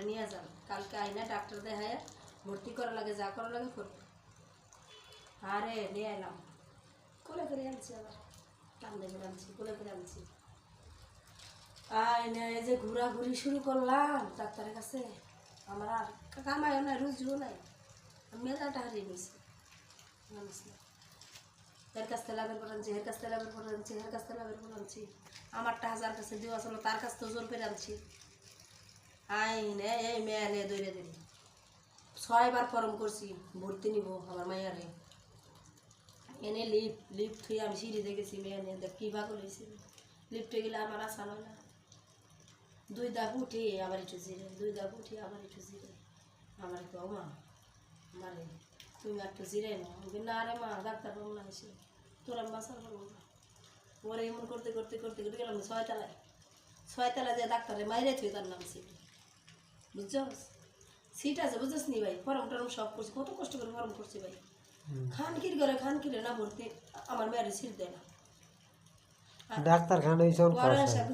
আমারে নিয়ে যান, কালকে আইনা ডাক্তার দেখায় ভর্তি করা লাগে, যা করা লাগে করবো। আরে নিয়ে এলাম, কোলে করে আনছি, আবার কান্দে করে আনছি, কোলে করে আনছি। আইনা এই যে ঘোরাঘুরি শুরু করলাম ডাক্তারের কাছে। আমার আর কামাইও নাই, রুজিও নাই, মেলাটা হারিয়ে গেছি। মানুষ না, এর কাছ থেকে লাভের পর আনছি, এর কাছ থেকে লাভের পর আনছি, এর কাছ থেকে লাভের পর আনছি। আমারটা হাজার কাছে দেওয়া ছিল, তার কাছ থেকে জোর করে আনছি। আইনে এই মেয়ে নিয়ে দৌড়ে দিলি 6 বার ফর্ম করছি, ভর্তি নিব আমার মাইয়ারে। এনে লিফট থুই আমি সিঁড়িতে গেছি, মেয়ে নিয়ে দেখ কী ভাগ হয়েছি। লিফটে গেলে আমার আশা নয় না, 2 দাগ উঠি আবার একটু জিরে, 2 দাগ উঠি আবার একটু জিরে। আমার একটু মা মারে তুমি একটু জিরে নাও। না রে মা, ডাক্তার পাবো না এসে, তোর আমি বাঁচার পারবো না। ওরে এমন করতে করতে করতে করতে গেলাম 6 তলায়। 6 তলায় যে ডাক্তারে মাইরে থুই তার নাম সিট, বুঝছ? সিট আছে বুঝছিস নি ভাই? ফর্ম টর্ম সব করছি, কত কষ্ট করে ফর্ম করছি ভাই। খানকির ঘরে খানকিরে না ভর্তি, আমার মেয়েরে সিট দেয় না। ডাক্তারখানা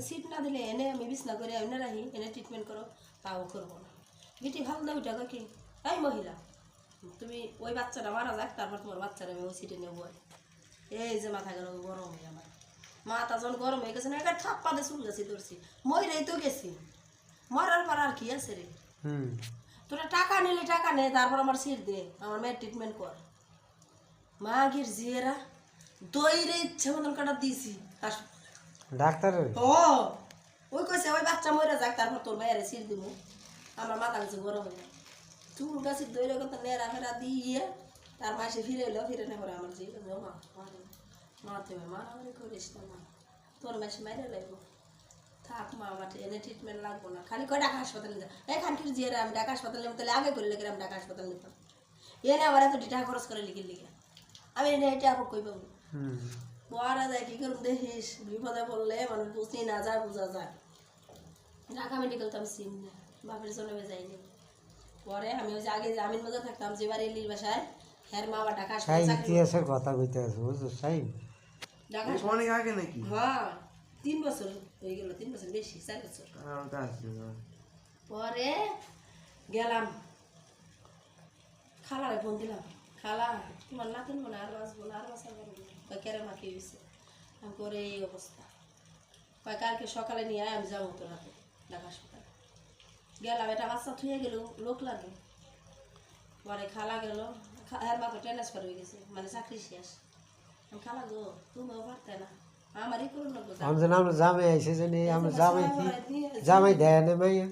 সিট না দিলে এনে আমি বিছনা করে এনে রাখি, এনে ট্রিটমেন্ট করো, তাও করবো না। বিটি ভালো না ওইটা কি, এই মহিলা তুমি ওই বাচ্চাটা মারা যাক, তারপর তোমার বাচ্চারা আমি ওই সিটে নেবো। এই যে মাথা গেল গরম হয়ে, আমার মাথা যখন গরম হয়ে গেছে না, একটা থাপ্পা দিয়ে চুল গেছি ধরছি, মরেই তো গেছি, মরার পর আর কি আছে রে। তোরা টাকা নিলে টাকা নে, তারপর আমার সিট দে, আমার মেয়ের ট্রিটমেন্ট কর। মা গির জিয়েরা দইরে ইচ্ছে মতন কাটা দিয়েছি ডাক্তারের। ও ওই কইছে ওই বাচ্চা মরে যাক, তারপর তোর মেয়েরে সিট দিব। আমার মাথা গেছে গরম হয়ে, চুল গাছি দইরে কথা নেড়া ফেরা দিয়ে তার মাসে ফিরে এলো, ফিরে না করে আমার জিয়ে মা মা তুমি মারামারি করিস না মা, তোর মাসে মাইরে লাগবো, থাক মা আমার এনে ট্রিটমেন্ট লাগবো না, খালি কয় ঢাকা হাসপাতালে যা। এখানকার জিয়ে আমি ঢাকা হাসপাতালে নেব, তাহলে আগে করলে আমি ঢাকা হাসপাতাল নিতাম। এনে আবার এত টাকা খরচ করে লিখে লিখে আমি এনে এটা আপন কই পাবো। বড়া যায় কি করুন দেখিস, বিপদে পড়লে মানুষ বুঝি না যায়, বোঝা যায়। ঢাকা মেডিকেল তো আমি চিনি না, বাপের জন্মে যাইনি। পরে আমি ওই যে আগে জামিন মজা থাকতাম, যে বাড়ি এলির বাসায়, হ্যাঁ মা আবার ঢাকা হাসপাতাল ইতিহাসের কথা কইতে আছে বুঝছো সাই, ঢাকা অনেক আগে নাকি? হ্যাঁ 3 বছর হয়ে গেল, 3 বছর বেশি, 4 বছর। পরে গেলাম খালারে ফোন দিলাম, খালা তোমার নাতিন মনে আর বাঁচবো না, আর বাঁচা পারবো না, কেরে মা কি হয়েছে? আমি করে এই অবস্থা, কয় কালকে সকালে নিয়ে আমি যাবো তো রাতে ঢাকা হাসপাতালে। গেলাম, এটা বাচ্চা থুয়ে গেল, লোক লাগে। পরে খালা গেল, হ্যাঁ মা তো ট্রান্সফার হয়ে গেছে, মানে চাকরি শেষ। আমি খালা গো তুমিও পারতে না, আমারই করুন না আমরা জামাই আইসে জানি, আমরা জামাই কি জামাই দেয় না মাইয়া।